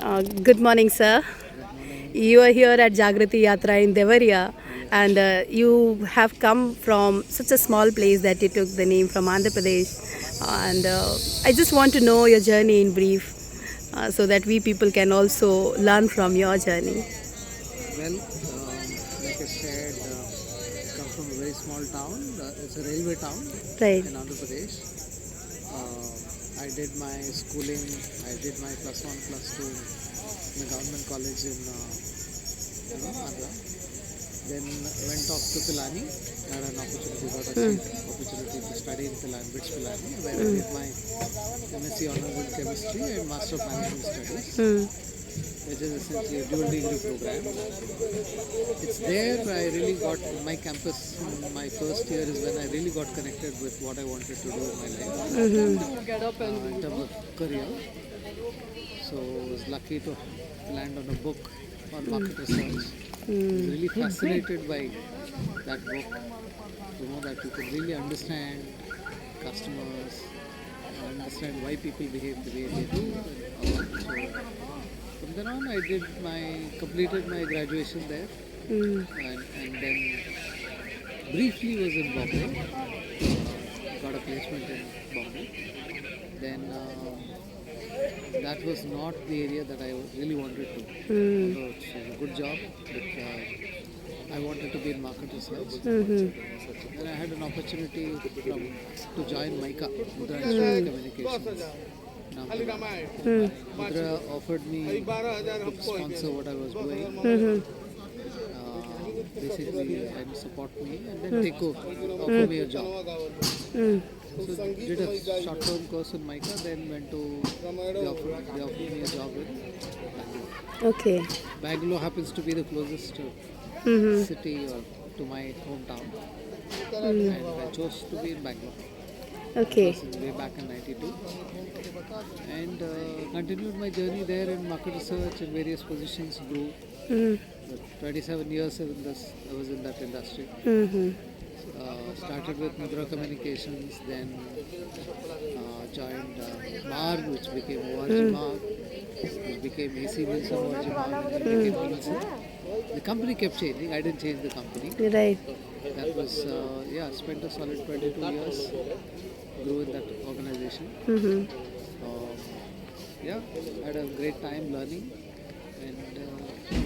Good morning, sir. Good morning. You are here at Jagrati Yatra in Devariya, Yes. and you have come from such a small place that you took the name from Andhra Pradesh. And I just want to know your journey in brief, so that we people can also learn from your journey. Well, like I said, I come from a very small town. It's a railway town Right. in Andhra Pradesh. I did my schooling. I did my plus one, plus two in a government college in Andhra. Then went off to Pilani. I had an opportunity, got a opportunity to study in Pilani, BITS Pilani, where I did my MSc Honours in Chemistry and Master of Management Studies, Hmm. which is essentially a dual degree program. It's there I really got in my campus. In my first year is when I really got connected with what I wanted to do in my life in terms of career. So I was lucky to land on a book on market research. I was really fascinated by that book. You know that you can really understand customers, understand why people behave the way they do. And all that. So from then on, I completed my graduation there, Hmm. and then briefly was in Bombay. Got a placement in Bombay. Then that was not the area that I really wanted to. Hmm. Although it's a good job, but I wanted to be in market research. Hmm. Then I had an opportunity to join MICA, Mudra Institute of Communications. Now, Hmm. Mudra offered me to sponsor what I was doing, Hmm. basically, and support me, and then take over, offer me a job. Hmm. So did a short-term course in MICA, then went to they offered me a job in Bangalore. Okay. Bangalore happens to be the closest Hmm. city or to my hometown, and I chose to be in Bangalore. Okay. This is way back in '92, and continued my journey there in market research in various positions. Grew. Hmm. 27 years I was in that industry. Hmm. Started with Mudra Communications, then joined Marg, which became ORG Marg, which became AC Wilson ORG Marg, and then became Wilson. The company kept changing. I didn't change the company. Right. That was, spent a solid 22 years, grew in that organization. Hmm. Had a great time learning, and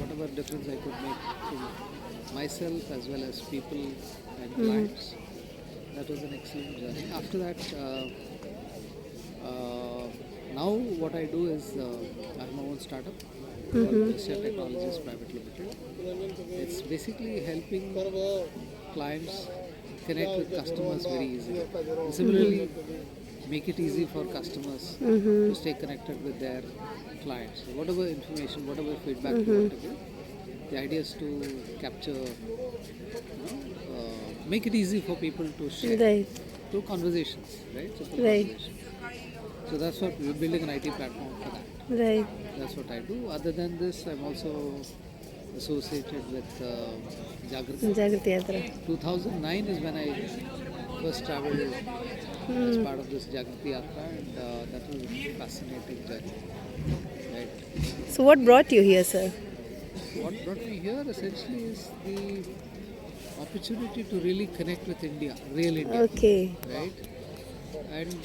whatever difference I could make to myself as well as people and clients. That was an excellent journey. After that, now what I do is I have my own startup called Drisya Technologies Private Limited. It's basically helping clients connect with customers very easily. And similarly, make it easy for customers to stay connected with their clients. So whatever information, whatever feedback you want to give, the idea is to capture, make it easy for people to share Right. through conversations, right? Simple Right. conversations. So that's what we're building an IT platform for that. Right. That's what I do. Other than this, I'm also associated with Jagrati. Jagrati Yatra. 2009 is when I first traveled as part of this Jagrati Yatra, and that was a fascinating journey. Right. So, what brought you here, sir? What brought me here essentially is the opportunity to really connect with India, real India, Okay. right? And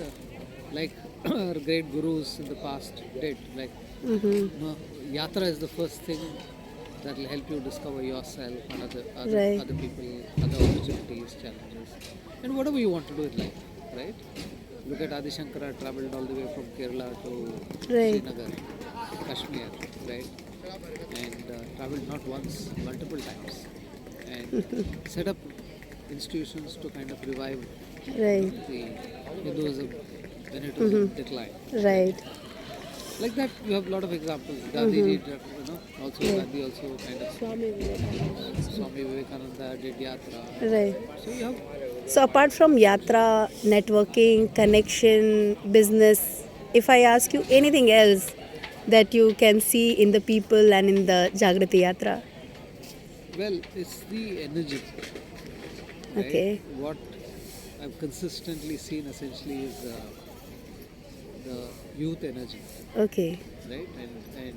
like our great gurus in the past did, like Yatra is the first thing that will help you discover yourself and Right. other people, other opportunities, challenges, and whatever you want to do in life, right? Look at Adi Shankara traveled all the way from Kerala to Right. Srinagar, Kashmir, right? And traveled not once, multiple times, and set up institutions to kind of revive Right. the Hinduism when it was in decline. Right. Like that, you have a lot of examples. Gandhi, also Gandhi also kind of Swami Vivekananda did yatra. Right. So you have So, apart from yatra, networking, connection, business, if I ask you anything else that you can see in the people and in the Jagrati Yatra? well, it's the energy, right? Okay. What I've consistently seen essentially is the youth energy, Okay. right? And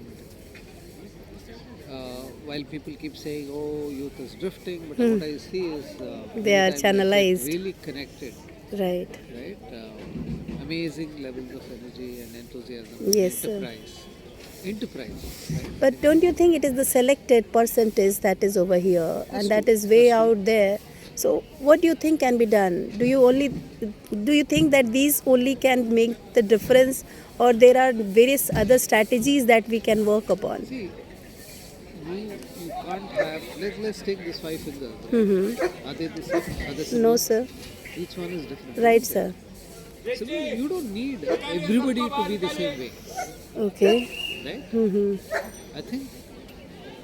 while people keep saying, "Oh, youth is drifting," but what I see is They are many times they get channelized. really connected, Right. right? Amazing levels of energy and enthusiasm, Yes, sir. enterprise, right? But don't you think it is the selected percentage that is over here and that true. is way That's true. out there? So what do you think can be done? Do you think that these only can make the difference, or there are various other strategies that we can work upon? See, you can't have. Let's take these five fingers. Right? Mm-hmm. Are they the same? Are they No, similar? sir. Each one is different. Right, isn't sir. it? So you don't need everybody to be the same way, Okay. right? Mm-hmm. I think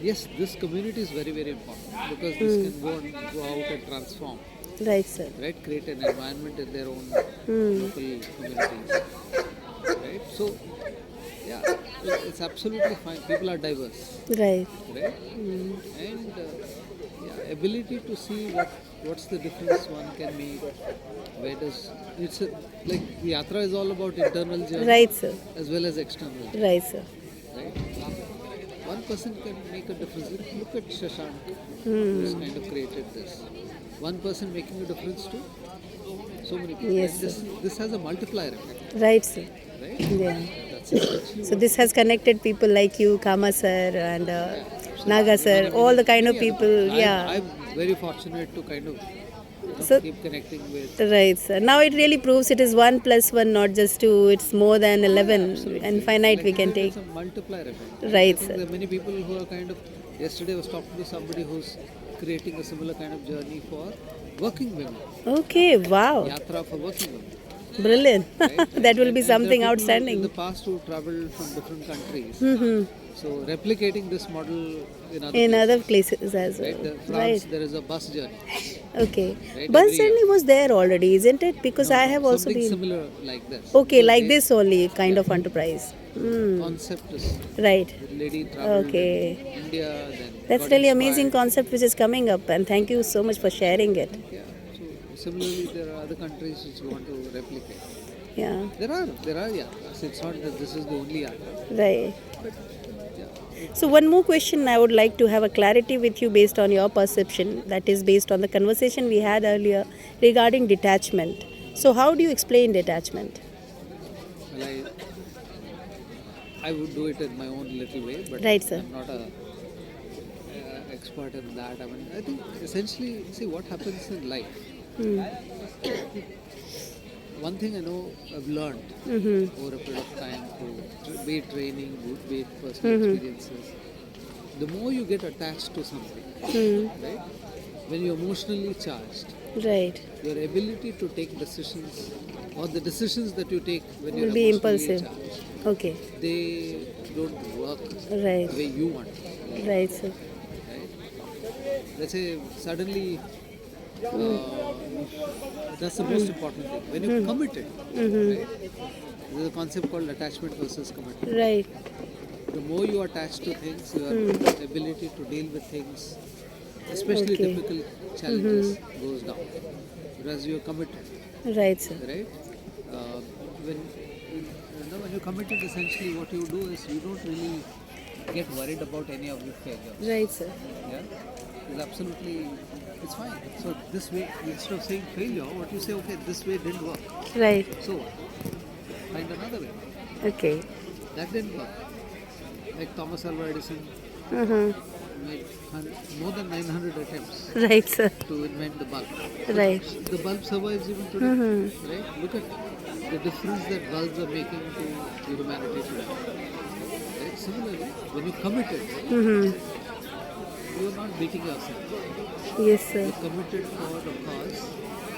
yes, this community is very very important because this can go out and transform, Right, sir. right? Create an environment in their own local communities, right? So yeah, it's absolutely fine. People are diverse, Right. right? And yeah, ability to see what's the difference one can make. Where does it's like the yatra is all about internal journey Right, sir. as well as external journey, Right, sir. right? One person can make a difference. Look at Shashank, who's kind of created this. One person making a difference to so many people. Yes, And this has a multiplier effect, Right, sir. right? Yeah. That's essentially So this has connected people like you, Kama sir, and Naga sir, all the kind of many other people. I'm- Yeah. I'm very fortunate to kind of So keep connecting with. right, sir. Now it really proves it is 1 plus 1, not just 2. It's more than 11. Infinite we can take. It's a multiplier effect. Right, I think sir. there are many people who are kind of. Yesterday I was talking to somebody who's creating a similar kind of journey for working women. Okay. Wow. Yatra for working women. Brilliant. Right? That will be And there are something people outstanding. in the past who traveled from different countries. Mm-hmm. So replicating this model in other In places, other places as well. right? France, Right. there is a bus journey. Okay. Right, Bus every year. journey was there already, isn't it? Because I have also Something been. similar like this. Okay, Because like they- this only kind of enterprise. Concept is Right. the lady traveled Okay. in India, then That's got really inspired. amazing concept which is coming up, and thank you so much for sharing it. Yeah. So similarly, there are other countries which want to replicate. Yeah. There are yatras. It's not that this is the only yatra. Right. But yeah, So one more question I would like to have a clarity with you based on your perception, that is based on the conversation we had earlier regarding detachment. So how do you explain detachment? well, I would do it in my own little way, but Right, sir. I'm not a expert in that. I mean, I think essentially, see what happens in life. One thing I know I've learned over a period of time through be it training, be it personal experiences, the more you get attached to something, right? When you're emotionally charged, Right. your ability to take decisions or the decisions that you take when you're Will be emotionally impulsive. charged, Okay. they don't work Right. the way you want. Right, sir. Right? Let's say suddenly, that's the most important thing. When you commit it, right? There's a concept called attachment versus commitment. Right. The more you attach to things, your ability to deal with things, especially Okay. difficult challenges, goes down. Whereas you're committed, Right, sir. right? When you're committed, essentially what you do is you don't really get worried about any of your failures. Right, sir. Yeah, it's absolutely, it's fine. So this way, instead of saying failure, what you say, okay, this way didn't work. Right. So what? Find another way. Okay. That didn't work. Like Thomas Alva Edison Uh-huh. made more than 900 attempts Right, sir. to invent the bulb. Right. The bulb survives even today. Right? Look at the difference that bulbs are making to the humanity today. Right? Similarly, when you commit it, you are not beating yourself. Yes, sir. You're committed for a cause.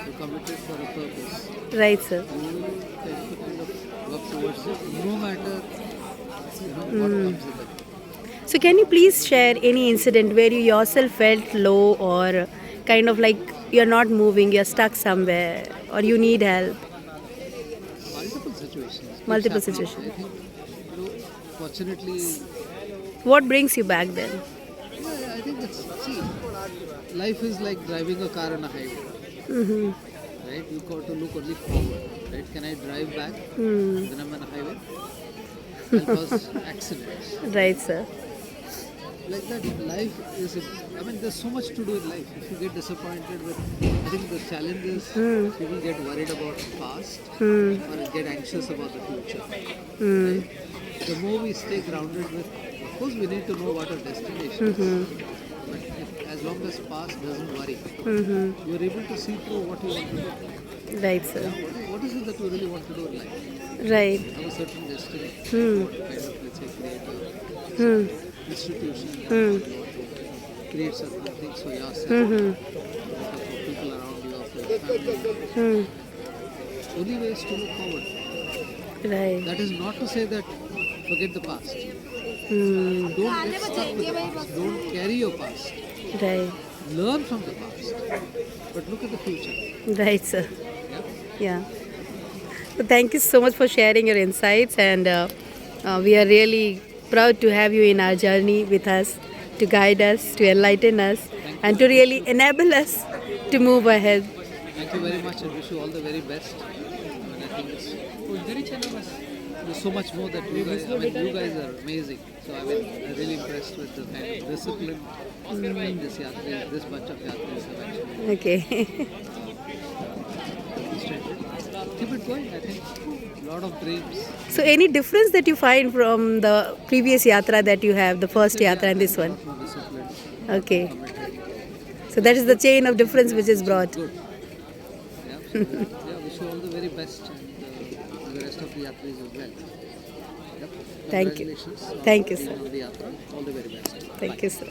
You're committed for a purpose. Right, sir. You tend to kind of work towards it, no matter what comes with it. So can you please share any incident where you yourself felt low, or kind of like you're not moving, you're stuck somewhere, or you need help? Multiple situations. keeps Multiple happening. situations. I think, fortunately, What brings you back then? yeah, I think it's, see, life is like driving a car on a highway. Right? You got to look only forward. right? Can I drive back Hmm. when I'm on a highway? I'll cause accidents. Right, sir. Like that, life is. I mean, there's so much to do in life. If you get disappointed with, I think the challenge is people get worried about past Hmm. or get anxious about the future. Hmm. The more we stay grounded with, of course, we need to know what our destination is. But as long as past doesn't worry, Mm-hmm. you're able to see through what you want to do. Right, sir. What is it that you really want to do in life? Right. Have a certain destiny. Hmm. What kind of, let's say, create Hmm. a institution. Hmm. You want to create certain things for yourself, Mm-hmm. for people around you, or for your family. Hmm. Only way is to look forward. Right. That is not to say that forget the past. Hmm. Don't get stuck with the past. Don't carry your past. Right. Learn from the past. But look at the future. Right, sir. Yeah? Yeah. So thank you so much for sharing your insights, and we are really proud to have you in our journey with us, to guide us, to enlighten us, and to really enable us to move ahead. Thank you very much and wish you all the very best. And I think there's so much more that you guys, you guys are amazing. So I'm really impressed with the kind of discipline that this bunch of yatris have actually Okay. demonstrated. Keep it going, I think. A lot of dreams. So any difference that you find from the previous yatra that you have, the first yatra and this A one? lot more discipline, Okay. committed. So that is the chain of difference which is brought. Good. Yeah, so, yeah, wish you all the very best and the rest of the yatris as well. Yep. Thank you. Congratulations on Thank you, being sir. on the yatra. All the very best. Thank you, sir.